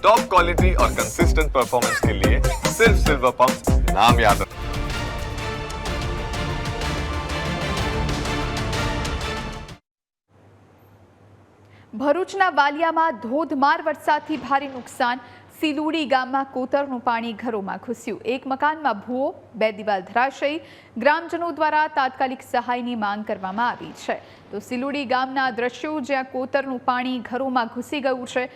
Top quality और consistent performance के लिए सिर्फ सिल्वर पंप नाम याद रखो। ભરૂચના વાલિયામાં ધોધમાર વરસાદથી ભારે નુકસાન। સિલુડી ગામમાં કોતરનું પાણી ઘરોમાં ઘૂસ્યું। એક મકાનમાં ભૂવો, 2 દિવાલ ધરાશયી। ગ્રામજનો દ્વારા તાત્કાલિક સહાયની માંગ કરવામાં આવી છે। તો સિલુડી ગામના દ્રશ્યો જ્યાં કોતરનું પાણી ઘરોમાં ઘૂસી ગયું છે।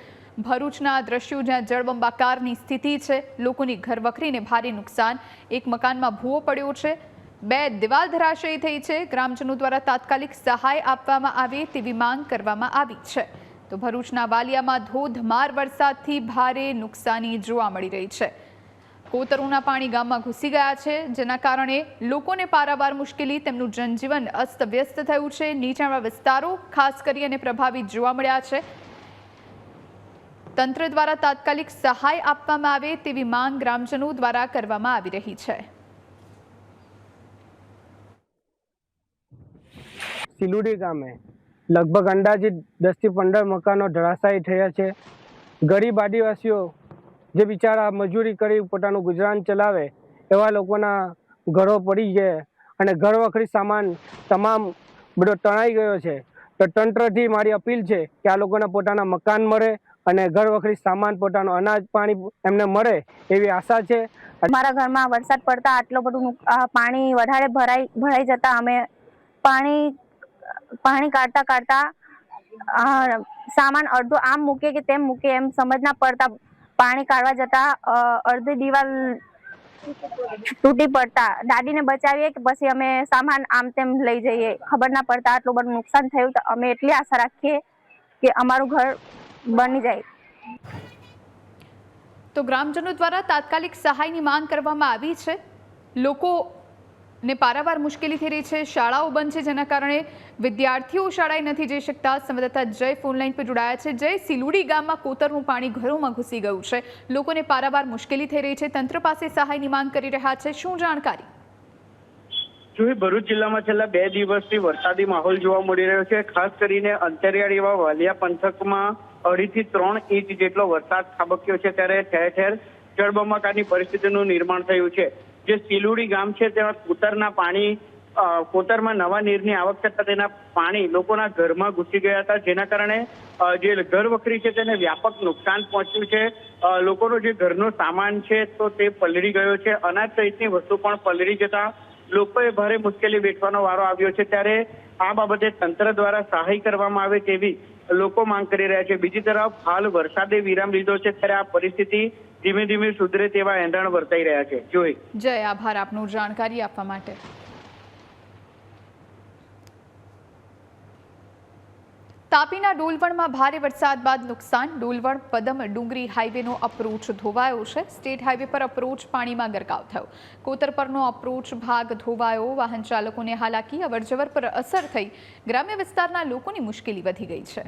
ભરૂચના દ્રશ્યો જ્યાં જળબંબાકારની સ્થિતિ છે। લોકોની ઘરવખરીને ભારે નુકસાન। એક મકાનમાં ભૂવો પડ્યો છે, 2 દિવાલ ધરાશયી થઈ છે। ગ્રામજનો દ્વારા તાત્કાલિક સહાય આપવામાં આવે તેવી માંગ કરવામાં આવી છે। તો ભરૂચના વાલિયામાં ધોધમાર વરસાદથી ભારે નુકસાની જોવા મળી રહી છે। કોતરોના પાણી ગામમાં ઘૂસી ગયા છે, જેના કારણે લોકોને પારાવાર મુશ્કેલી, તેમનું જનજીવન અસ્તવ્યસ્ત થયું છે। નીચાણવાળા વિસ્તારો ખાસ કરીને પ્રભાવિત જોવા મળ્યા છે। તંત્ર દ્વારા તાત્કાલિક સહાય આપવામાં આવે તેવી માંગ ગ્રામજનો દ્વારા કરવામાં આવી રહી છે। સિલુડી ગામે લગભગ અંદાજિત 10 થી 15 મકાનો ધરાશાયી થયા છે। ગરીબ આદિવાસીઓ જે બિચારા મજૂરી કરી પોતાનું ગુજરાન ચલાવે એવા લોકોના ઘરો પડી ગયા અને ઘરવખરી સામાન તમામ બધો તણાઈ ગયો છે। તો તંત્રથી મારી અપીલ છે કે આ લોકોને પોતાના મકાન મળે અને ઘરવખરી સામાન, પોતાનું અનાજ પાણી એમને મળે એવી આશા છે। અમારા ઘરમાં વરસાદ પડતા આટલું બધું પાણી વધારે ભરાઈ જતા અમે પાણી કાઢતા સામાન અડધો આમ મૂકે કે તેમ મૂકે એમ સમજ ના પડતા પાણી કાઢવા જતા અડધી દિવાલ તૂટી પડતા દાદીને બચાવીએ કે પછી અમે સામાન આમ તેમ લઈ જઈએ, ખબર ના પડતા આટલું બધું નુકસાન થયું। તો અમે એટલી આશા રાખીએ કે અમારું ઘર બની જાય। તો ગ્રામજનો દ્વારા તાત્કાલિક સહાયની માંગ કરવામાં આવી છે। લોકોને પારાવાર મુશ્કેલી થઈ રહી છે। શાળાઓ બંધ છે, જેના કારણે વિદ્યાર્થીઓ શાળાએ નથી જઈ શકતા। સંવાદદાતા જય ફોનલાઈન પર જોડાયા છે। જય, સિલુડી ગામમાં કોતરનું પાણી ઘરોમાં ઘૂસી ગયું છે, લોકોને પારાવાર મુશ્કેલી થઈ રહી છે, તંત્ર પાસે સહાયની માંગ કરી રહ્યા છે, શું જાણકારી? ભરૂચ જિલ્લામાં છેલ્લા 2 દિવસથી વરસાદી માહોલ જોવા મળી રહ્યો છે। ખાસ કરીને અંતરિયાળ એવા વાલિયા પંથકમાં 2.5 થી 3 ઇંચ જેટલો વરસાદ ખાબક્યો છે, ત્યારે ઠેર ઠેર જળબંબાકારની પરિસ્થિતિનું નિર્માણ થયું છે। જે સિલુડી ગામ છે ત્યાં કોતરમાં નવા નીરની આવક થતા તેના પાણી લોકોના ઘરમાં ઘૂસી ગયા હતા, જેના કારણે જે ઘર વખરી છે તેને વ્યાપક નુકસાન પહોંચ્યું છે। લોકોનો જે ઘરનો સામાન છે તો તે પલળી ગયો છે, અનાજ સહિતની વસ્તુ પણ પલળી જતા લોકોએ ભારે મુશ્કેલી વેઠવાનો વારો આવ્યો છે। ત્યારે આ બાબતે તંત્ર દ્વારા સહાય કરવામાં આવે તેવી લોકો માંગ કરી રહ્યા છે। બીજી તરફ હાલ વરસાદે વિરામ લીધો છે, ત્યારે આ પરિસ્થિતિ ધીમે ધીમે સુધરે તેવા એંધાણ વર્તાઈ રહ્યા છે। જોઈ જય, આભાર આપનું જાણકારી આપવા માટે। તાપીના ડોલવણમાં ભારે વરસાદ બાદ નુકસાન। ડોલવણ પદમ ડુંગરી હાઈવેનો અપ્રોચ ધોવાયો છે। સ્ટેટ હાઈવે પર અપ્રોચ પાણીમાં ગરકાવ થયો। કોતર પરનો અપ્રોચ ભાગ ધોવાયો। વાહન ચાલકોને હાલાકી, અવરજવર પર અસર થઈ ગ્રામ્ય વિસ્તારના લોકોની મુશ્કેલી વધી ગઈ છે।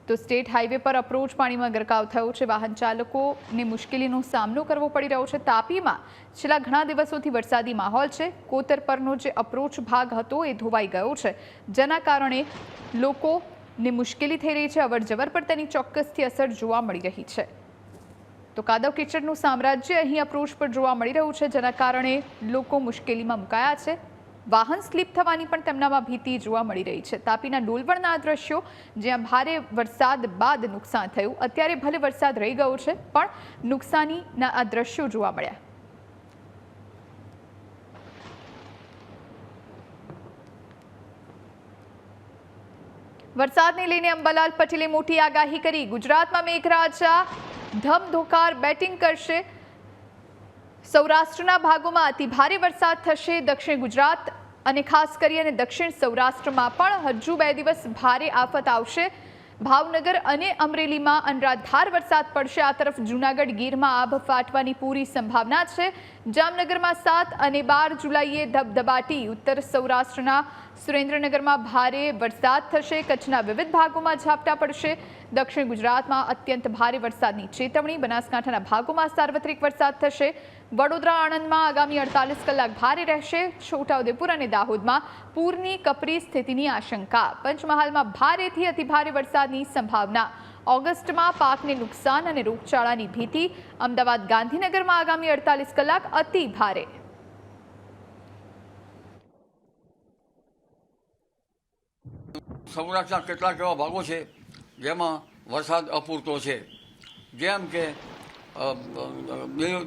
તો સ્ટેટ હાઈવે પર અપ્રોચ પાણીમાં ગરકાવ થયો છે, વાહન ચાલકોને મુશ્કેલીનો સામનો કરવો પડી રહ્યો છે। તાપીમાં છેલ્લા ઘણા દિવસોથી વરસાદી માહોલ છે। કોતર પરનો જે અપ્રોચ ભાગ હતો એ ધોવાઈ ગયો છે, જેના કારણે લોકોને મુશ્કેલી થઈ રહી છે। અવરજવર પર તેની ચોક્કસથી અસર જોવા મળી રહી છે। તો કાદવ કીચડનું સામ્રાજ્ય અહીં અપ્રોચ પર જોવા મળી રહ્યું છે, જેના કારણે લોકો મુશ્કેલીમાં મુકાયા છે। વાહન સ્લીપ થવાની પણ તેમનામાં ભીતિ જોવા મળી રહી છે। તાપીના ડોલવણના દ્રશ્યો જ્યાં ભારે વરસાદ બાદ નુકસાન થયું, અત્યારે ભલે વરસાદ રહી ગયો છે પણ નુકસાનીના આ દ્રશ્યો જોવા મળ્યા। વરસાદને લઈને અંબાલાલ પટેલે મોટી આગાહી કરી। ગુજરાતમાં મેઘરાજા ધમધોકાર બેટિંગ કરશે। સૌરાષ્ટ્રના ભાગોમાં અતિ ભારે વરસાદ થશે। દક્ષિણ ગુજરાત અને ખાસ કરીને દક્ષિણ સૌરાષ્ટ્રમાં પણ હજુ 2 દિવસ ભારે આફત આવશે। ભાવનગર અને અમરેલીમાં અનરાધાર વરસાદ પડશે। આ તરફ જૂનાગઢ, ગીરમાં આભ ફાટવાની પૂરી સંભાવના છે। જામનગરમાં 7 અને 12 જુલાઈએ ધબધબાટી। ઉત્તર સૌરાષ્ટ્રના સુરેન્દ્રનગરમાં ભારે વરસાદ થશે। કચ્છના વિવિધ ભાગોમાં ઝાપટા પડશે। દક્ષિણ ગુજરાતમાં અત્યંત ભારે વરસાદની ચેતવણી। બનાસકાંઠાના ભાગોમાં સાર્વત્રિક વરસાદ થશે। વડોદરા, આણંદમાં આગામી 48 કલાક ભારે રહેશે। છોટાઉદેપુર અને દાહોદમાં પૂરની કપરી સ્થિતિની આશંકા। પંચમહાલમાં ભારેથી અતિભારે વરસાદની સંભાવના। ઓગસ્ટમાં પાકને નુકસાન અને રોગચાળાની ભીતિ. અમદાવાદ ગાંધીનગરમાં આગામી 48 કલાક અતિ ભારે. સૌરાષ્ટ્રના કેટલાક એવા ભાગો છે જેમાં વરસાદ અપૂરતો છે, જેમ કે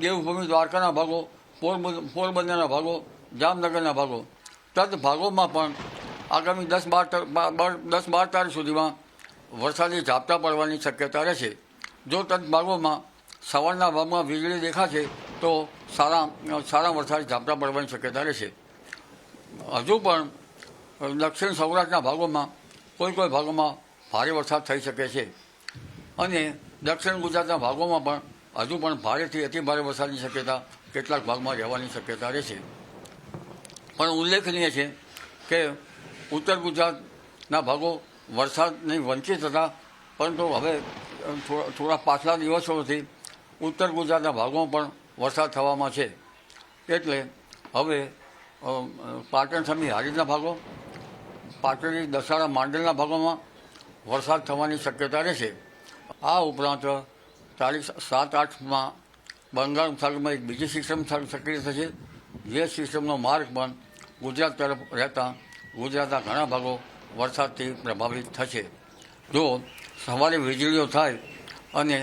દેવભૂમિ દ્વારકાના ભાગો, પોરબંદરના ભાગો, જામનગરના ભાગો. તદ ભાગોમાં પણ આગામી 10-12 તારીખ સુધીમાં વરસાદી ઝાપટા પડવાની શક્યતા રહેશે. જો તદ ભાગોમાં સવારના ભાગમાં વીજળી દેખાશે તો સારા વરસાદી ઝાપટા પડવાની શક્યતા રહેશે. હજુ પણ દક્ષિણ સૌરાષ્ટ્રના ભાગોમાં કોઈ ભાગોમાં ભારે વરસાદ થઈ શકે છે અને દક્ષિણ ગુજરાતના ભાગોમાં પણ હજુ પણ ભારેથી અતિ ભારે વરસાદની શક્યતા કેટલાક ભાગમાં રહેવાની શક્યતા રહેશે. પણ ઉલ્લેખનીય છે કે ઉત્તર ગુજરાતના ભાગો વરસાદની વંચિત હતા, પરંતુ હવે થોડા પાછલા દિવસોથી ઉત્તર ગુજરાતના ભાગોમાં પણ વરસાદ થવામાં છે. એટલે હવે પાટણ સમી હારીજના ભાગો, પાટડી દસાડા માંડલના ભાગોમાં વરસાદ થવાની શક્યતા રહેશે. આ ઉપરાંત તારીખ 7-8માં બંગાળ ઉપસાગરમાં એક બીજી સિસ્ટમ સક્રિય થશે, જે સિસ્ટમનો માર્ગ પણ ગુજરાત તરફ રહેતા ગુજરાતના ઘણા ભાગો વરસાદથી પ્રભાવિત થશે. જો સવારે વીજળીઓ થાય અને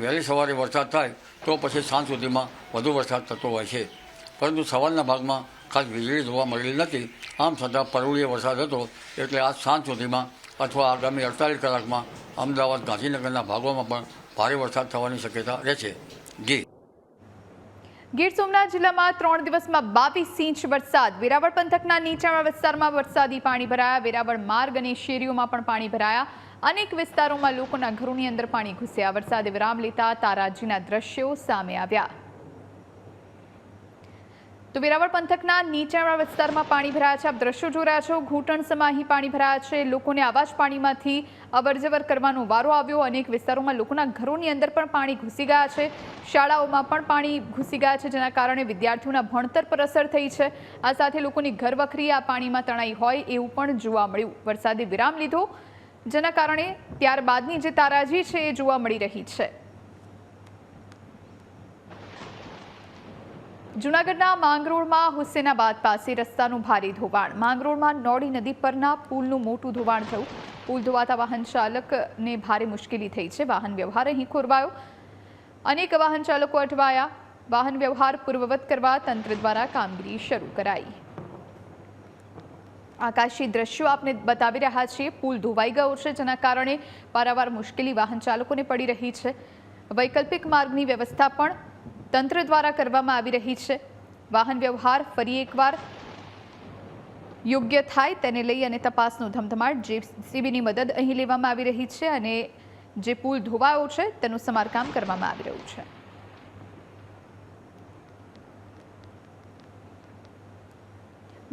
વહેલી સવારે વરસાદ થાય તો પછી સાંજ સુધીમાં વધુ વરસાદ થતો હોય છે, પરંતુ સવારના ભાગમાં ખાસ વીજળી જોવા મળેલી નથી. આમ છતાં પરોળીએ વરસાદ હતો, એટલે આજ સાંજ સુધીમાં અથવા આગામી 48 કલાકમાં અમદાવાદ ગાંધીનગરના ભાગોમાં પણ ભારે વરસાદ થવાની શક્યતા રહેશે. જી. ગીર સોમનાથ જિલ્લામાં 3 દિવસમાં 22 ઇંચ વરસાદ. વેરાવળ પંથકના નીચાણવાળા વિસ્તારમાં વરસાદી પાણી ભરાયા. વેરાવળ માર્ગ અને શેરીઓમાં પણ પાણી ભરાયા. અનેક વિસ્તારોમાં લોકોના ઘરોની અંદર પાણી ઘૂસ્યા. વરસાદે વિરામ લેતા તારાજીના દ્રશ્યો સામે આવ્યા. તો વેરાવળ પંથકના નીચાણવાળા વિસ્તારમાં પાણી ભરાયા છે. આપ દ્રશ્યો જોઈ રહ્યા છો. ઘૂંટણ સમાહી પાણી ભરાયા છે. લોકોને આવા જ પાણીમાંથી અવરજવર કરવાનો વારો આવ્યો. અનેક વિસ્તારોમાં લોકોના ઘરોની અંદર પણ પાણી ઘૂસી ગયા છે. શાળાઓમાં પણ પાણી ઘૂસી ગયા છે, જેના કારણે વિદ્યાર્થીઓના ભણતર પર અસર થઈ છે. આ સાથે લોકોની ઘરવખરી આ પાણીમાં તણાઈ હોય એવું પણ જોવા મળ્યું. વરસાદે વિરામ લીધો, જેના કારણે ત્યારબાદની જે તારાજી છે એ જોવા મળી રહી છે. જૂનાગઢના માંગરોળમાં હુસેનાબાદ પાસે રસ્તાનું ભારે ધોવાણ. માંગરોળમાં નોડી નદી પરના પુલનું મોટું ધોવાણ થયું. પુલ ધોવાતા વાહન ચાલકને ભારે મુશ્કેલી થઈ છે. વાહન વ્યવહાર અહીં ખોરવાયો. અનેક વાહન ચાલકો અટવાયા. વાહન વ્યવહાર પૂર્વવત કરવા તંત્ર દ્વારા કામગીરી શરૂ કરાઈ. આકાશી દ્રશ્યો આપને બતાવી રહ્યા છીએ. પુલ ધોવાઈ ગયો છે, જેના કારણે પારાવાર મુશ્કેલી વાહન ચાલકોને પડી રહી છે. વૈકલ્પિક માર્ગની વ્યવસ્થા પણ તંત્ર દ્વારા કરવામાં આવી રહી છે. વાહન વ્યવહાર ફરી એકવાર યોગ્ય થાય તેને લઈ અને તપાસનો ધમધમાટ જેસીબીની મદદ અહીં લેવામાં આવી રહી છે અને જે પુલ ધોવાયો છે તેનું સમારકામ કરવામાં આવી રહ્યું છે.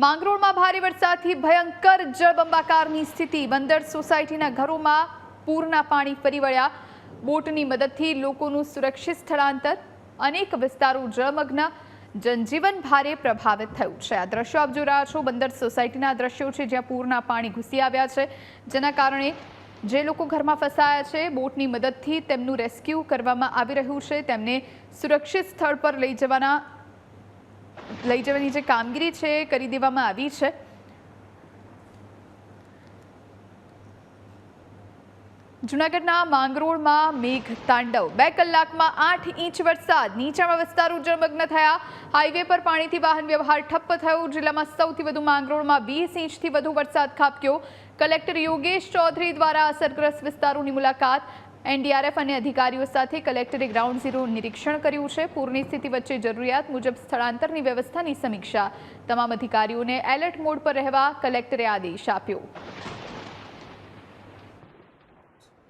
માંગરોળમાં ભારે વરસાદથી ભયંકર જળબંબાકારની સ્થિતિ. બંદર સોસાયટીના ઘરોમાં પૂરના પાણી ફરી વળ્યા. બોટની મદદથી લોકોનું સુરક્ષિત સ્થળાંતર. અનેક વિસ્તારો જળમગ્ન. જનજીવન ભારે પ્રભાવિત થયું છે. આ દ્રશ્યો આપ જોઈ રહ્યા છો. બંદર સોસાયટીના દ્રશ્યો છે, જ્યાં પૂરના પાણી ઘૂસી આવ્યા છે, જેના કારણે જે લોકો ઘરમાં ફસાયા છે બોટની મદદથી તેમનું રેસ્ક્યુ કરવામાં આવી રહ્યું છે. તેમને સુરક્ષિત સ્થળ પર લઈ જવાની જે કામગીરી છે એ કરી દેવામાં આવી છે. જૂનાગઢના માંગરોળમાં મેઘ તાંડવ. 2 કલાકમાં 8 ઇંચ વરસાદ. નીચાણવાળા વિસ્તારો જળમગ્ન થયા. હાઈવે પર પાણીથી વાહન વ્યવહાર ઠપ્પ થયો. જિલ્લામાં સૌથી વધુ માંગરોળમાં 20 ઇંચથી વધુ વરસાદ ખાબક્યો. કલેક્ટર યોગેશ ચૌધરી દ્વારા અસરગ્રસ્ત વિસ્તારોની મુલાકાત. એનડીઆરએફ અને અધિકારીઓ સાથે કલેક્ટરે ગ્રાઉન્ડ ઝીરો નિરીક્ષણ કર્યું છે. પૂરની સ્થિતિ વચ્ચે જરૂરિયાત મુજબ સ્થળાંતરની વ્યવસ્થાની સમીક્ષા. તમામ અધિકારીઓને એલર્ટ મોડ પર રહેવા કલેક્ટરે आदेश આપ્યો.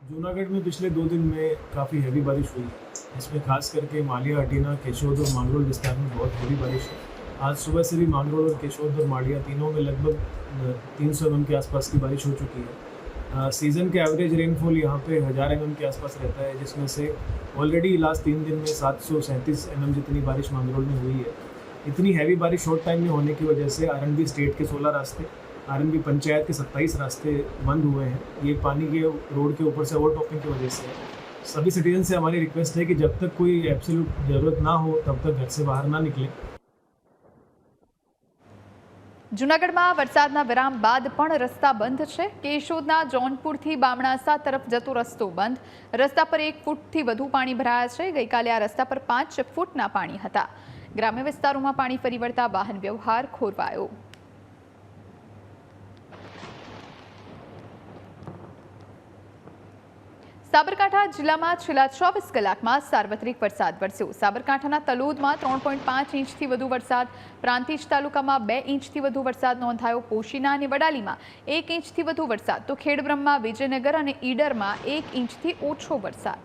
जूनागढ़ में पिछले 2 दिन में काफ़ी हैवी बारिश हुई है. इसमें खास करके मालिया, अटीना, केशोद और मांगरोल विस्तार में बहुत हैवी बारिश है. आज सुबह से भी मांगरोल और केशोद और मालिया तीनों में लगभग 300 mm के आसपास की बारिश हो चुकी है. सीज़न के एवरेज रेनफॉल यहाँ पे 1000 mm के आसपास रहता है, जिसमें से ऑलरेडी लास्ट 3 दिन में 737 mm जितनी बारिश मांगरोल में हुई है. इतनी हैवी बारिश शॉर्ट टाइम में होने की वजह से आरएनबी स्टेट के 16 रास्ते आरएनबी पंचायत के 27 रास्ते बंद हुए हैं। ये पानी के रोड के ऊपर से ओवरटॉपिंग की वजह से है। सभी सिटीजन से हमारी रिक्वेस्ट है कि जब तक कोई एब्सोल्यूट ज़रूरत ना हो तब तक घर से बाहर ना निकले। જૂનાગઢમાં વરસાદના વિરામ બાદ પણ રસ્તા બંધ છે। કેશોદના જોનપુરથી બામણાસા તરફ જતો રસ્તો બંધ। રસ્તા પર 1 ફૂટથી વધુ પાણી ભરાયા છે। ગઈકાલે આ રસ્તા પર 5 ફૂટના પાણી હતા। ગ્રામ્ય વિસ્તારોમાં પાણી ફરી વળતા વાહન વ્યવહાર ખોરવાયો। સાબરકાંઠા જિલ્લામાં છેલ્લા 24 કલાકમાં સાર્વત્રિક વરસાદ વરસ્યો। સાબરકાંઠાના તલોદમાં 3.5 ઇંચથી વધુ વરસાદ, પ્રાંતિજ તાલુકામાં 2 ઇંચથી વધુ વરસાદ નોંધાયો। પોશીના અને વડાલીમાં 1 ઇંચથી વધુ વરસાદ તો ખેડબ્રહ્મા, વિજયનગર અને ઈડરમાં 1 ઇંચથી ઓછો વરસાદ।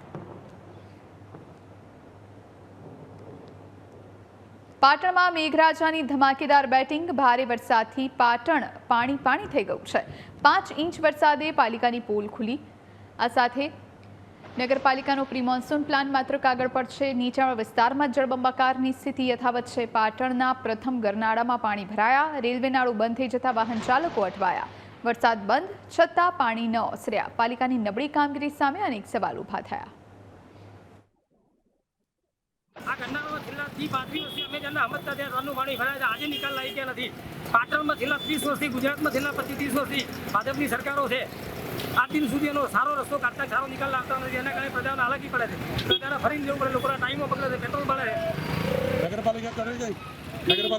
પાટણમાં મેઘરાજાની ધમાકેદાર બેટિંગ, ભારે વરસાદથી પાટણ પાણી થઈ ગયું છે। 5 ઇંચ વરસાદે પાલિકાની પોલ ખુલી। આ સાથે નગરપાલિકાનો પ્રી મોન્સૂન પ્લાન માત્ર કાગળ પર છે। નીચાણવાળા વિસ્તારમાં જળબંબાકારની સ્થિતિ યથાવત છે। પાટણના પ્રથમ ગરનાળામાં પાણી ભરાયા। રેલવે નાળું બંધ થઈ જતા વાહન ચાલકો અટવાયા। વરસાદ બંધ છતાં પાણી ન ઓસર્યા। પાલિકાની નબળી કામગીરી સામે અનેક સવાલ ઊભા થયા। આ ગરનાળામાં છેલ્લા 30-35 વર્ષથી અમે જેમને સમજતા ત્યાં ઘરનું પાણી ભરાય છે, આજે નિકાલ લાવી ગયા નથી। પાટણમાં છેલ્લા 30 વર્ષથી, ગુજરાતમાં છેલ્લા 25-30 વર્ષથી ભાજપની સરકારો છે। આજ દિન સુધી એનો સારો રસ્તો કાઢતા સારો નિકાલ લાવતા નથી, એના કારણે પ્રજાને હાલાકી પડે છે। પ્રજાને ફરીને જવું પડે, લોકોના ટાઈમો બગડે છે, પેટ્રોલ બળે છે।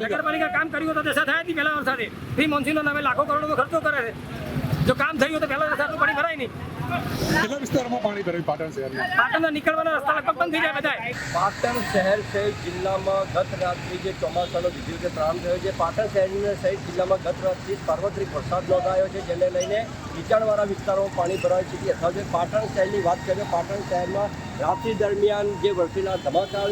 નગરપાલિકા કામ કર્યું તો દશા થાય નહીં। પહેલા વરસાદે પ્રી મોન્સૂનના નામે લાખો કરોડો ખર્ચો કરે છે। જો કામ થયું તો પહેલા વરસાદનું પાણી ભરાય નહીં। કેટલા વિસ્તારમાં પાણી ભરાયું પાટણ શહેરમાં? પાટણના નીકળવાના રસ્તા લગભગ બંધ થઈ જાય બધા। પાટણ શહેર સહિત જિલ્લામાં ગત રાત્રિ જે ચોમાસાનો વિધિ રીતે પ્રારંભ થયો છે, પાટણ શહેર સહિત જિલ્લામાં ગત રાત્રિ સાર્વત્રિક વરસાદ નોંધાયો છે, જેને લઈને નીચાણવાળા વિસ્તારોમાં પાણી ભરાવાની સ્થિતિ યથાવત છે। પાટણ શહેરની વાત કરીએ, પાટણ શહેરમાં રાત્રિ દરમિયાન જે વરસેલા ધમાકા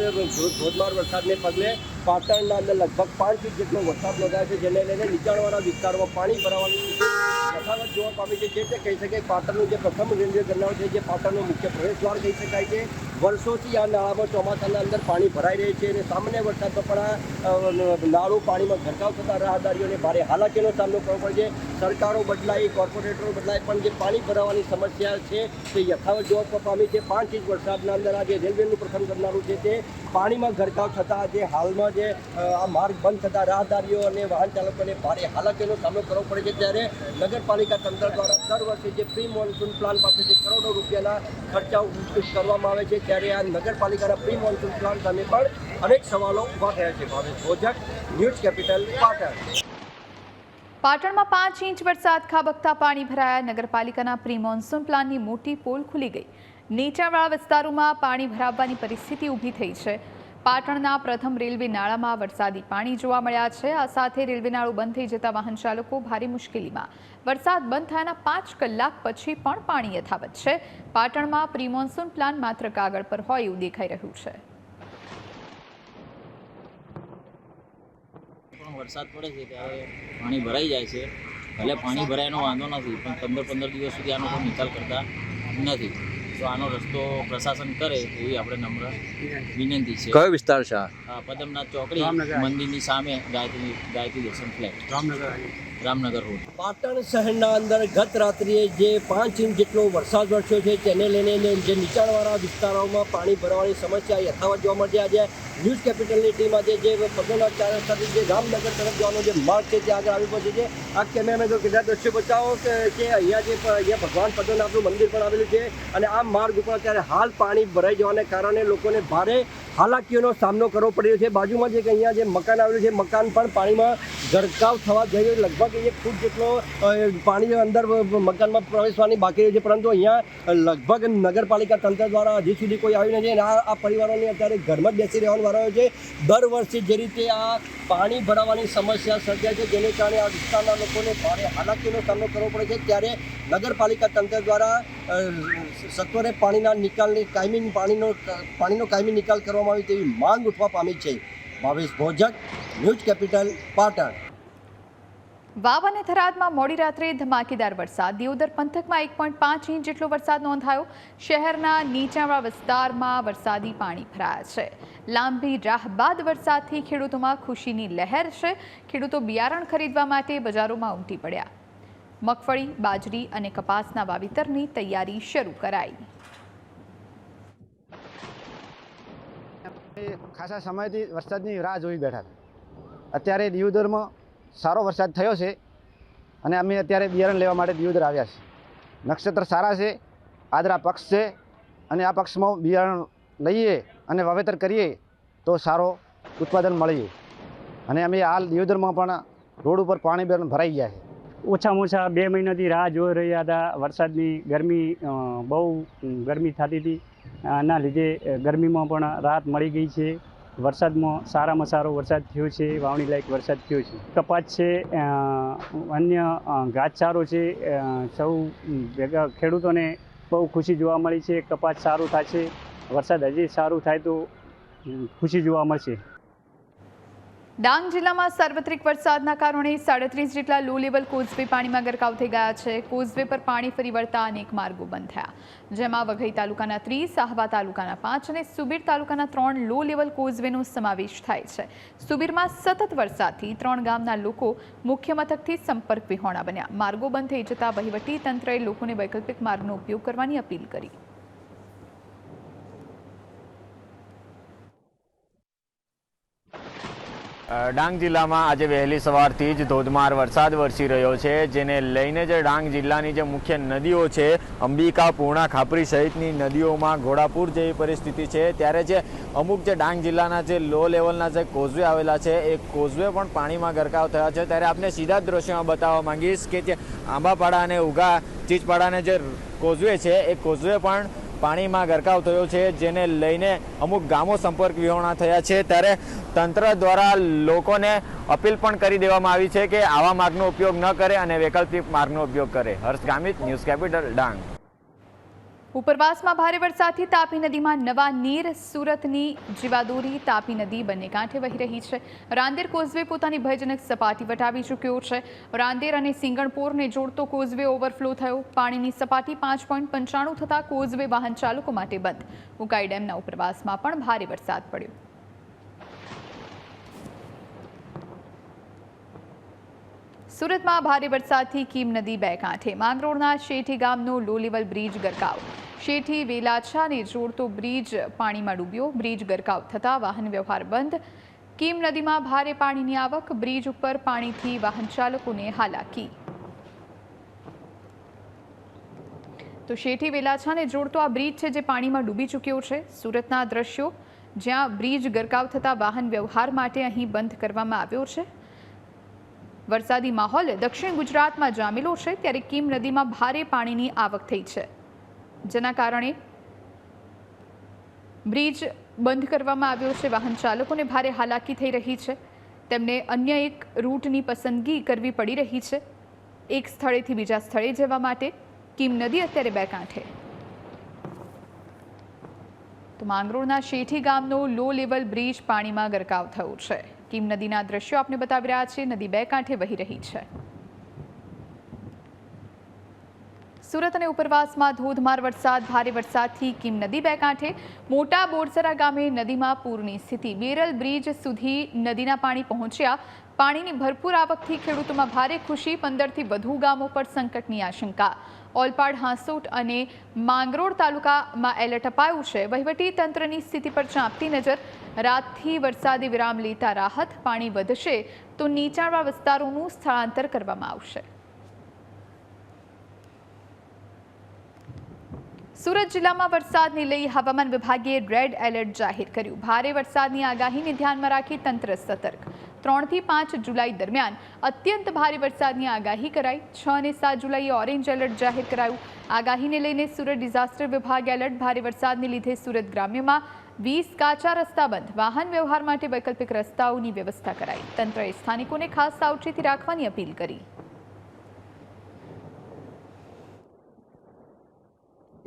ધોધમાર વરસાદને પગલે પાટણના અંદર લગભગ 5 ઇંચ જેટલો વરસાદ નોંધાયો છે, જેને લઈને નીચાણવાળા વિસ્તારોમાં પાણી ભરાવાની સ્થિતિ યથાવત જોવા પામી છે। જે તે કહી શકાય પાટણનું જે પ્રથમ રેલવે ગરનાળું છે, જે પાટણનો મુખ્ય પ્રવેશદ્વાર કહી શકાય છે। વર્ષોથી આ નાળામાં ચોમાસાના અંદર પાણી ભરાઈ રહે છે અને સામાન્ય વરસાદમાં પણ આ નાળું પાણીમાં ગરકાવ થતા રાહદારીઓને ભારે હાલાકીનો સામનો કરવો પડે છે। સરકારો બદલાઈ, કોર્પોરેટરો બદલાય, પણ જે પાણી ભરાવાની સમસ્યા છે તે યથાવત જોવા પામી છે। 5 ઇંચ વરસાદના અંદર આ જે રેલવેનું પ્રથમ ગરનાળું છે તે પાણીમાં ગરકાવ થતાં આજે હાલમાં જે આ માર્ગ બંધ થતાં રાહદારીઓ અને વાહન ચાલકોને ભારે હાલાકીનો સામનો કરવો પડે છે। ત્યારે નગરપાલિકા તંત્ર દ્વારા દર વર્ષે જે પ્રી મોન્સૂન પ્લાન પાસે જે કરોડો રૂપિયાના ખર્ચાઓ કરવામાં આવે છે, ત્યારે આ નગરપાલિકાના પ્રી મોન્સૂન પ્લાન સામે પણ અનેક સવાલો ઊભા થયા છે। Bhavesh Bhojak, News Capital, Patan. પાટણમાં 5 ઇંચ વરસાદ ખાબકતા પાણી ભરાયા। નગરપાલિકાના પ્રી મોન્સૂન પ્લાનની મોટી પોલ ખુલી ગઈ। નીચાણવાળા વિસ્તારોમાં પાણી ભરાવવાની પરિસ્થિતિ ઊભી થઈ છે। પાટણના પ્રથમ રેલવે નાળામાં વરસાદી પાણી જોવા મળ્યા છે। આ સાથે રેલવે નાળું બંધ થઈ જતા વાહન ચાલકો ભારે મુશ્કેલીમાં। વરસાદ બંધ થયાના 5 કલાક પછી પણ પાણી યથાવત છે। પાટણમાં પ્રી મોન્સૂન પ્લાન માત્ર કાગળ પર હોય એવું દેખાઈ રહ્યું છે। વરસાદ પડે છે ત્યારે પાણી ભરાઈ જાય છે। ભલે પાણી ભરાયનો વાંધો નથી, પણ 15-15 દિવસ સુધી આનો કોઈ નિકાલ કરતા નથી। તો આનો રસ્તો પ્રશાસન કરે એવી આપણે નમ્ર વિનંતી છે। કયો વિસ્તાર છે? પદમનાથ ચોકડી, મંદિરની સામે ગાયત્રી દર્શન ફ્લેટ, રામનગર રોડ। પાટણ શહેરના અંદર ગત રાત્રિએ જે 5 ઇંચ જેટલો વરસાદ વરસ્યો છે, તેને લઈને જે નીચાણવાળા વિસ્તારોમાં પાણી ભરવાની સમસ્યા યથાવત જોવા મળશે। આજે ન્યૂઝ કેપિટલની ટીમ આજે જે પદમનાથ ચાર રસ્તાથી જે રામનગર તરફ જવાનો જે માર્ગ છે ત્યાં આગળ આવી પહોંચી છે। આ કેમેરામેન તો કેટલા દ્રશ્યો બતાવો કે અહીંયા ભગવાન પદ્મનાભનું મંદિર પણ આવેલું છે અને આ માર્ગ ઉપર અત્યારે હાલ પાણી ભરાઈ જવાને કારણે લોકોને ભારે હાલાકીઓનો સામનો કરવો પડી રહ્યો છે। બાજુમાં જે અહીંયા જે મકાન આવેલું છે, મકાન પણ પાણીમાં ગરકાવ થવા જઈ રહ્યું, લગભગ 1 ફૂટ જેટલો પાણી અંદર મકાનમાં પ્રવેશવાની બાકી રહ્યું છે, પરંતુ અહીંયા લગભગ નગરપાલિકા તંત્ર દ્વારા હજી સુધી કોઈ આવ્યું નથી અને આ પરિવારોને અત્યારે ઘરમાં જ બેસી રહેવાનો વારો છે। દર વર્ષે જે રીતે આ પાણી ભરાવાની સમસ્યા સર્જાય છે, જેને કારણે આ વિસ્તારના લોકોને ભારે હાલાકીનો સામનો કરવો પડે છે, ત્યારે નગરપાલિકા તંત્ર દ્વારા સત્વરે પાણીના નિકાલની પાણીનો કાયમી નિકાલ કરવામાં આવે તેવી માંગ ઉઠવા પામી છે। Bhavesh Bhojak, News Capital, Patan. વાવ અને થરાદમાં મોડી રાત્રે ધમાકેદાર વરસાદ। દિયોદર પંથકમાં 1.5 ઇંચ જેટલો વરસાદ નોંધાયો। શહેરના નીચાણવાળા વિસ્તારમાં વરસાદી પાણી ભરાયા છે। લાંબી રાહ બાદ વરસાદથી ખેડૂતોમાં ખુશીની લહેર છે. ખેડૂતો બિયારણ ખરીદવા માટે બજારોમાં ઉમટી પડ્યા. મગફળી, બાજરી અને કપાસના વાવેતરની તૈયારી શરૂ કરાઈ. ખાસા સમયથી વરસાદની રાહ જોઈ બેઠા હતા. અત્યારે દિયોદરમાં સારો વરસાદ થયો છે અને અમે અત્યારે બિયારણ લેવા માટે દિયોદર આવ્યા છે. નક્ષત્ર સારા છે, આદરા પક્ષ છે અને આ પક્ષમાં બિયારણ લઈએ અને વાવેતર કરીએ તો સારો ઉત્પાદન મળીએ. અને અમે હાલ દિયોદરમાં પણ રોડ ઉપર પાણી ભરાઈ ગયા છે. ઓછામાં ઓછા 2 મહિનાથી રાહ જોઈ રહ્યા હતા. વરસાદની ગરમી બહુ ગરમી થતી હતી. આના લીધે ગરમીમાં પણ રાહત મળી ગઈ છે. વરસાદમાં સારામાં સારો વરસાદ થયો છે. વાવણી લાયક વરસાદ થયો છે. કપાસ છે, અન્ય ઘાસચારો છે. સૌ ભેગા ખેડૂતોને બહુ ખુશી જોવા મળી છે. કપાસ સારું થશે. વરસાદ હજી સારું થાય તો ખુશી જોવા મળશે. ડાંગ જિલ્લામાં સાર્વત્રિક વરસાદના કારણે 37 જેટલા લો લેવલ કોઝવે પાણીમાં ગરકાવ થઈ ગયા છે. કોઝવે પર પાણી ફરી વળતા અનેક માર્ગો બંધ થયા, જેમાં વઘઈ તાલુકાના 30, આહવા તાલુકાના 5 અને સુબીર તાલુકાના 3 લો લેવલ કોઝવેનો સમાવેશ થાય છે. સુબીરમાં સતત વરસાદથી 3 ગામના લોકો મુખ્ય મથકથી સંપર્ક વિહોણા બન્યા. માર્ગો બંધ થઈ જતા વહીવટી તંત્રએ લોકોને વૈકલ્પિક માર્ગનો ઉપયોગ કરવાની અપીલ કરી. ડાંગ જિલ્લામાં આજે વહેલી સવારથી જ ધોધમાર વરસાદ વરસી રહ્યો છે, જેને લઈને જે ડાંગ જિલ્લાની જે મુખ્ય નદીઓ છે, અંબિકા, પૂર્ણા, ખાપરી સહિતની નદીઓમાં ઘોડાપૂર જેવી પરિસ્થિતિ છે. ત્યારે જે અમુક જે ડાંગ જિલ્લાના જે લો લેવલના જે કોઝવે આવેલા છે એ કોઝવે પણ પાણીમાં ગરકાવ થયા છે. ત્યારે આપને સીધા જ દ્રશ્યોમાં બતાવવા માંગીશ કે જે આંબાપાડા અને ઉગા ચીચપાડાને જે કોઝવે છે એ કોઝવે પણ પાણીમાં ગરકાવ થયો છે, જેને લઈને અમુક ગામો સંપર્ક વિહોણા થયા છે. ત્યારે તંત્ર દ્વારા લોકોને અપીલ પણ કરી દેવામાં આવી છે કે આવા માર્ગનો ઉપયોગ ન કરે અને વૈકલ્પિક માર્ગનો ઉપયોગ કરે. હર્ષ ગામિત, ન્યૂઝ કેપિટલ, ડાંગ. ઉપરવાસમાં ભારે વરસાદથી તાપી નદીમાં નવા નીર. સુરતની જીવાદોરી તાપી નદી બંને કાંઠે વહી રહી છે. રાંદેર કોઝવે પોતાની ભયજનક સપાટી વટાવી ચૂક્યો છે. રાંદેર અને સિંગણપોરને જોડતો કોઝવે ઓવરફ્લો થયો. પાણીની સપાટી 5.95 થતા કોઝવે વાહન ચાલકો માટે બંધ. ઉકાઈ ડેમના ઉપરવાસમાં પણ ભારે વરસાદ પડ્યો. સુરતમાં ભારે વરસાદથી કીમ નદી બે કાંઠે. માંગરોળના શેઠી ગામનો લો લેવલ બ્રિજ ગરકાવ. શેઠી વેલાછાને જોડતો બ્રિજ પાણીમાં ડૂબ્યો. બ્રિજ ગરકાવ થતાં વાહન વ્યવહાર બંધ. કીમ નદીમાં ભારે પાણીની આવક. બ્રિજ ઉપર પાણીથી વાહન ચાલકોને હાલાકી. તો શેઠી વેલાછાને જોડતો આ બ્રિજ છે જે પાણીમાં ડૂબી ચૂક્યો છે. સુરતના દ્રશ્યો, જ્યાં બ્રિજ ગરકાવ થતાં વાહન વ્યવહાર માટે અહીં બંધ કરવામાં આવ્યો છે. વરસાદી માહોલ દક્ષિણ ગુજરાતમાં જામેલો છે. ત્યારે કીમ નદીમાં ભારે પાણીની આવક થઈ છે, જેના કારણે બ્રિજ બંધ કરવામાં આવ્યો છે. વાહન ચાલકોને ભારે હાલાકી થઈ રહી છે. તેમને અન્ય એક રૂટની પસંદગી કરવી પડી રહી છે. એક સ્થળેથી બીજા સ્થળે જવા માટે કીમ નદી અત્યારે બે કાંઠે. તો માંગરોળના શેઠી ગામનો લો લેવલ બ્રિજ પાણીમાં ગરકાવ થયો છે. કીમ નદીના દ્રશ્યો આપને બતાવી રહ્યા છે. નદી બે કાંઠે વહી રહી છે. સુરત અને ઉપરવાસમાં ધોધમાર વરસાદ. ભારે વરસાદથી કીમ નદી બે કાંઠે. મોટા બોરસરા ગામે નદીમાં પૂરની સ્થિતિ. બેરલ બ્રિજ સુધી નદીના પાણી પહોંચ્યા. પાણીની ભરપૂર આવકથી ખેડૂતોમાં ભારે ખુશી. 15થી વધુ ગામો પર સંકટની આશંકા. ઓલપાડ, હાંસોટ અને માંગરોળ તાલુકામાં એલર્ટ અપાયું છે. વહીવટી તંત્રની સ્થિતિ પર ચાંપતી નજર. રાતથી વરસાદે વિરામ લેતા રાહત. પાણી વધશે તો નીચાણવાળા વિસ્તારોનું સ્થળાંતર કરવામાં આવશે. સુરત જિલ્લામાં વરસાદને લઈ હવામાન વિભાગે રેડ એલર્ટ જાહેર કર્યું. ભારે વરસાદની આગાહીને ધ્યાનમાં રાખી તંત્ર સતર્ક. 3 થી 5 જુલાઈ દરમિયાન અત્યંત ભારે વરસાદની આગાહી કરાઈ. 6 અને 7 જુલાઈએ ઓરેન્જ એલર્ટ જાહેર કરાયું. આગાહીને લઈને સુરત ડિઝાસ્ટર વિભાગ એલર્ટ. ભારે વરસાદને લીધે સુરત ગ્રામ્યમાં 20 કાચા રસ્તા બંધ. વાહન વ્યવહાર માટે વૈકલ્પિક રસ્તાઓની વ્યવસ્થા કરાઈ. તંત્રએ સ્થાનિકોને ખાસ સાવચેતી રાખવાની અપીલ કરી.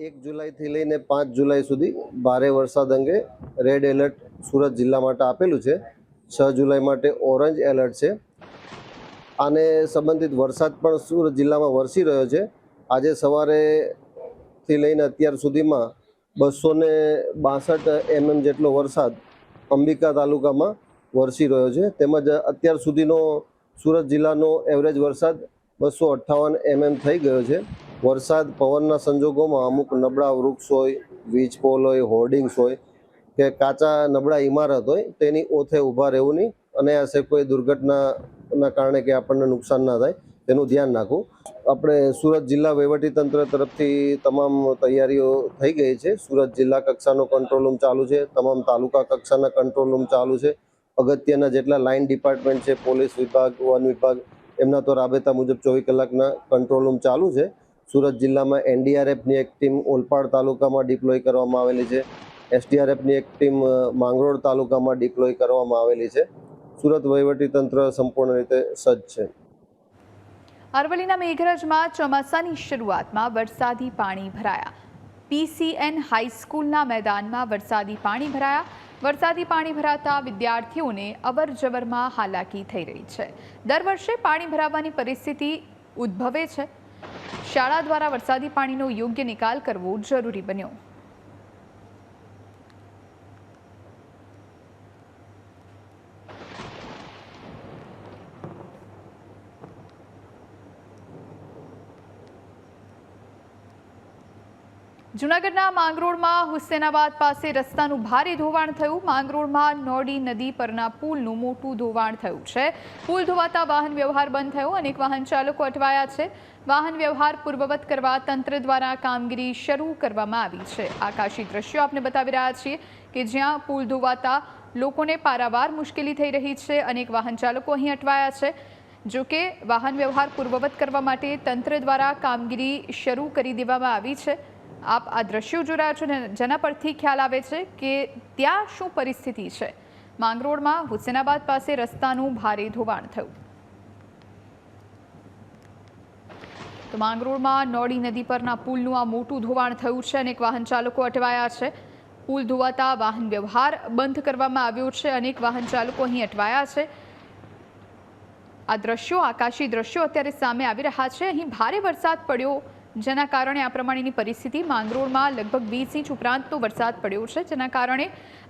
1 જુલાઈથી લઈને 5 જુલાઈ સુધી ભારે વરસાદ અંગે રેડ એલર્ટ સુરત જિલ્લા માટે આપેલું છે. 6 જુલાઈ માટે ઓરેન્જ એલર્ટ છે. આને સંબંધિત વરસાદ પણ સુરત જિલ્લામાં વરસી રહ્યો છે. આજે સવારેથી લઈને અત્યાર સુધીમાં 262 mm જેટલો વરસાદ અંબિકા તાલુકામાં વરસી રહ્યો છે. તેમજ અત્યાર સુધીનો સુરત જિલ્લાનો એવરેજ વરસાદ 258 mm થઈ ગયો છે. વરસાદ પવનના સંજોગોમાં અમુક નબળા વૃક્ષ હોય, વીજ પોલ હોય, હોર્ડિંગ્સ હોય કે કાચા નબળા ઇમારત હોય તેની ઓથે ઊભા રહેવું નહીં અને આશે કોઈ દુર્ઘટનાના કારણે કે આપણને નુકસાન ના થાય તેનું ધ્યાન રાખવું. આપણે સુરત જિલ્લા વહીવટીતંત્ર તરફથી તમામ તૈયારીઓ થઈ ગઈ છે. સુરત જિલ્લા કક્ષાનો કંટ્રોલ રૂમ ચાલુ છે, તમામ તાલુકા કક્ષાના કંટ્રોલ રૂમ ચાલુ છે. અગત્યના જેટલા લાઇન ડિપાર્ટમેન્ટ છે, પોલીસ વિભાગ, વન વિભાગ, એમના તો રાબેતા મુજબ 24 કલાકના કંટ્રોલ રૂમ ચાલુ છે. સુરત જિલ્લામાં NDRFની એક ટીમ ઓલપાડ તાલુકામાં ડિપ્લોય કરવામાં આવેલી છે. SDRFની એક ટીમ માંગરોળ તાલુકામાં ડિપ્લોય કરવામાં આવેલી છે. સુરત વહીવટીતંત્ર સંપૂર્ણ રીતે સજ્જ છે. અરવલ્લીના મેઘરજમાં ચોમાસાની શરૂઆતમાં વરસાદી પાણી ભરાયા. PCN હાઈસ્કૂલના મેદાનમાં વરસાદી પાણી ભરાયા. વરસાદી પાણી ભરાતા વિદ્યાર્થીઓને અવરજવરમાં હાલાકી થઈ રહી છે. દર વર્ષે પાણી ભરાવાની પરિસ્થિતિ ઉદ્ભવે છે. શાળા દ્વારા વરસાદી પાણીનો યોગ્ય નિકાલ કરવો જરૂરી બન્યો. જૂનાગઢના માંગરોળમાં હુસેનાબાદ પાસે રસ્તાનું ભારે ધોવાણ થયું. માંગરોળમાં નોડી નદી પરના પુલનું મોટું ધોવાણ થયું છે. પુલ ધોવાતા વાહન વ્યવહાર બંધ થયો. અનેક વાહન ચાલકો અટવાયા છે. વાહન વ્યવહાર પૂર્વવત કરવા તંત્ર દ્વારા કામગીરી શરૂ કરવામાં આવી છે. આકાશી દ્રશ્યો આપને બતાવી રહ્યા છીએ કે જ્યાં પુલ ધોવાતા લોકોને પારાવાર મુશ્કેલી થઈ રહી છે. અનેક વાહન ચાલકો અહીં અટવાયા છે. જો કે વાહન વ્યવહાર પૂર્વવત કરવા માટે તંત્ર દ્વારા કામગીરી શરૂ કરી દેવામાં આવી છે. આપ આ દ્રશ્યો જોઈ રહ્યા છો ને જેના પરથી ખ્યાલ આવે છે કે ત્યાં શું પરિસ્થિતિ છે. માંગરોળમાં હુસેનાબાદ પાસે રસ્તાનું ભારે ધોવાણ થયું. તો માંગરોળમાં નોડી નદી પરના પુલનું આ મોટું ધોવાણ થયું છે. અનેક વાહન ચાલકો અટવાયા છે. પુલ ધોવાતા વાહન વ્યવહાર બંધ કરવામાં આવ્યો છે. અનેક વાહન ચાલકો અહીં અટવાયા છે. આ દ્રશ્યો આકાશી દ્રશ્યો અત્યારે સામે આવી રહ્યા છે. અહીં ભારે વરસાદ પડ્યો જેના કારણે આ પ્રમાણેની પરિસ્થિતિ. માંગરોળમાં લગભગ 20 ઇંચ ઉપરાંતનો વરસાદ પડ્યો છે જેના કારણે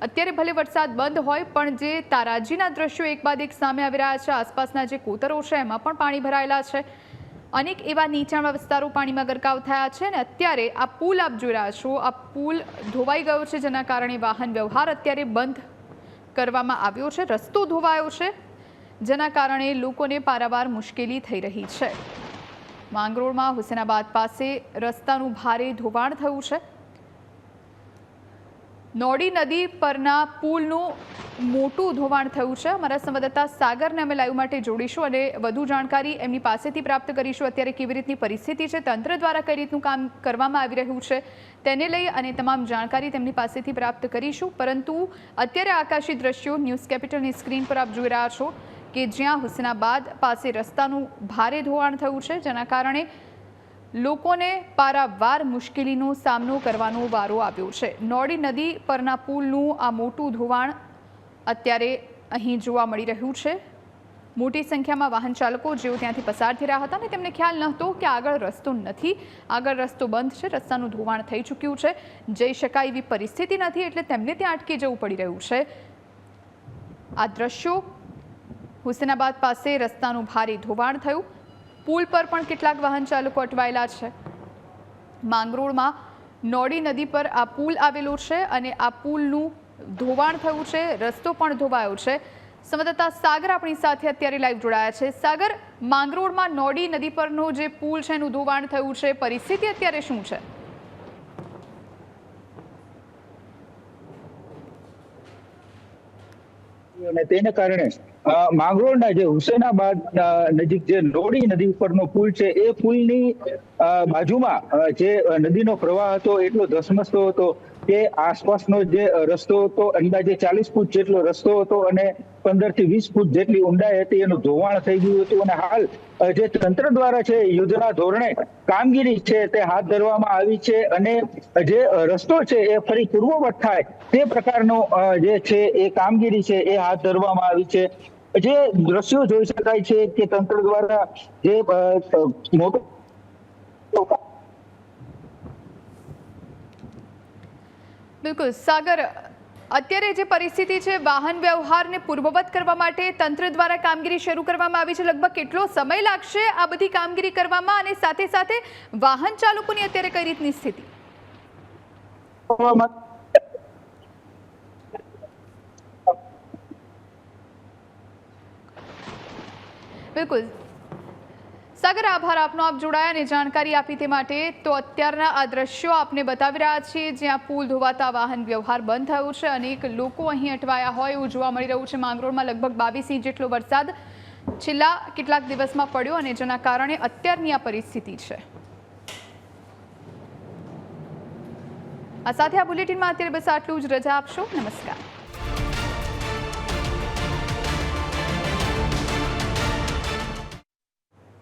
અત્યારે ભલે વરસાદ બંધ હોય પણ જે તારાજીના દ્રશ્યો એક બાદ એક સામે આવી રહ્યા છે. આસપાસના જે કોતરો છે એમાં પણ પાણી ભરાયેલા છે. અનેક એવા નીચાણવાળા વિસ્તારો પાણીમાં ગરકાવ થયા છે અને અત્યારે આ પુલ આપ જોઈ રહ્યા છો, આ પુલ ધોવાઈ ગયો છે જેના કારણે વાહન વ્યવહાર અત્યારે બંધ કરવામાં આવ્યો છે. રસ્તો ધોવાયો છે જેના કારણે લોકોને પારાવાર મુશ્કેલી થઈ રહી છે. માંગરોળમાં હુસેનાબાદ પાસે રસ્તાનું ભારે ધોવાણ થયું છે. નોડી નદી પરના પુલનું મોટું ધોવાણ થયું છે. અમારા સંવાદદાતા સાગરને અમે લાઈવ માટે જોડીશું અને વધુ જાણકારી એમની પાસેથી પ્રાપ્ત કરીશું. અત્યારે કેવી રીતની પરિસ્થિતિ છે, તંત્ર દ્વારા કઈ રીતનું કામ કરવામાં આવી રહ્યું છે તેને લઈ અને તમામ જાણકારી તેમની પાસેથી પ્રાપ્ત કરીશું. પરંતુ અત્યારે આકાશી દ્રશ્યો ન્યૂઝ કેપિટલની સ્ક્રીન પર આપ જોઈ રહ્યા છો કે જ્યાં હુસેનાબાદ પાસે રસ્તાનું ભારે ધોવાણ થયું છે જેના કારણે લોકોને પારાવાર મુશ્કેલીનો સામનો કરવાનો વારો આવ્યો છે. નોડી નદી પરના પુલનું આ મોટું ધોવાણ અત્યારે અહીં જોવા મળી રહ્યું છે. મોટી સંખ્યામાં વાહન ચાલકો જેઓ ત્યાંથી પસાર થઈ રહ્યા હતા અને તેમને ખ્યાલ નહોતો કે આગળ રસ્તો નથી, આગળ રસ્તો બંધ છે, રસ્તાનું ધોવાણ થઈ ચૂક્યું છે, જઈ શકાય એવી પરિસ્થિતિ નથી એટલે તેમને ત્યાં અટકી જવું પડી રહ્યું છે. આ દ્રશ્યો હુસેનાબાદ પાસે રસ્તાનું ભારે ધોવાણ થયું. પુલ પર પણ કેટલાક વાહન ચાલકો અટવાયેલા છે. માંગરોળમાં નોડી નદી પર આ પુલ આવેલો છે અને આ પુલનું ધોવાણ થયું છે. રસ્તો પણ ધોવાયો છે. સંવાદદાતા સાગર આપણી સાથે અત્યારે લાઈવ જોડાયા છે. સાગર, માંગરોળમાં નોડી નદી પરનો જે પુલ છે એનું ધોવાણ થયું છે, પરિસ્થિતિ અત્યારે શું છે? અને તેને કારણે માંગરોળના જે હુસેનાબાદ નજીક જે નોડી નદી ઉપરનો પુલ છે એ પુલની બાજુમાં જે નદીનો પ્રવાહ હતો એટલો ધસમસતો હતો કે આસપાસનો જે રસ્તો હતો અંદાજે 40 ફૂટ જેટલો રસ્તો હતો અને 15 થી 20 ફૂટ જેટલી ઊંડાઈ હતી. એનું ધોવાણ થઈ ગયું હતું અને હાલ જે તંત્ર દ્વારા છે યુદ્ધના ધોરણે કામગીરી છે તે હાથ ધરવામાં આવી છે અને જે રસ્તો છે એ ફરી પૂર્વવત થાય તે પ્રકારનો જે છે એ કામગીરી છે એ હાથ ધરવામાં આવી છે. જે દ્રશ્યો જોઈ શકાય છે કે તંત્ર દ્વારા જે મોટો બિલકુલ સાગર, અત્યારે જે પરિસ્થિતિ છે વાહન વ્યવહારને પૂર્વવત કરવા માટે તંત્ર દ્વારા કામગીરી શરૂ કરવામાં આવી છે, લગભગ કેટલો સમય લાગશે આ બધી કામગીરી કરવામાં અને સાથે સાથે વાહન ચાલકોની અત્યારે કઈ રીતની સ્થિતિ? બિલકુલ સાગર, આભાર આપનો, આપ જોડાયા અને જાણકારી આપી તે માટે। તો અત્યારના આ દ્રશ્યો આપને બતાવી રહ્યા છીએ જ્યાં પુલ ધોવાતા વાહન વ્યવહાર બંધ થયો છે, અનેક લોકો અહીં અટવાયા હોય એવું જોવા મળી રહ્યું છે। માંગરોળમાં લગભગ 22 ઇંચ જેટલો વરસાદ છેલ્લા કેટલાક દિવસમાં પડ્યો અને જેના કારણે અત્યારની આ પરિસ્થિતિ છે। આ સાથે આ બુલેટિનમાં અત્યારે બસ આટલું જ, રજા આપશો, નમસ્કાર।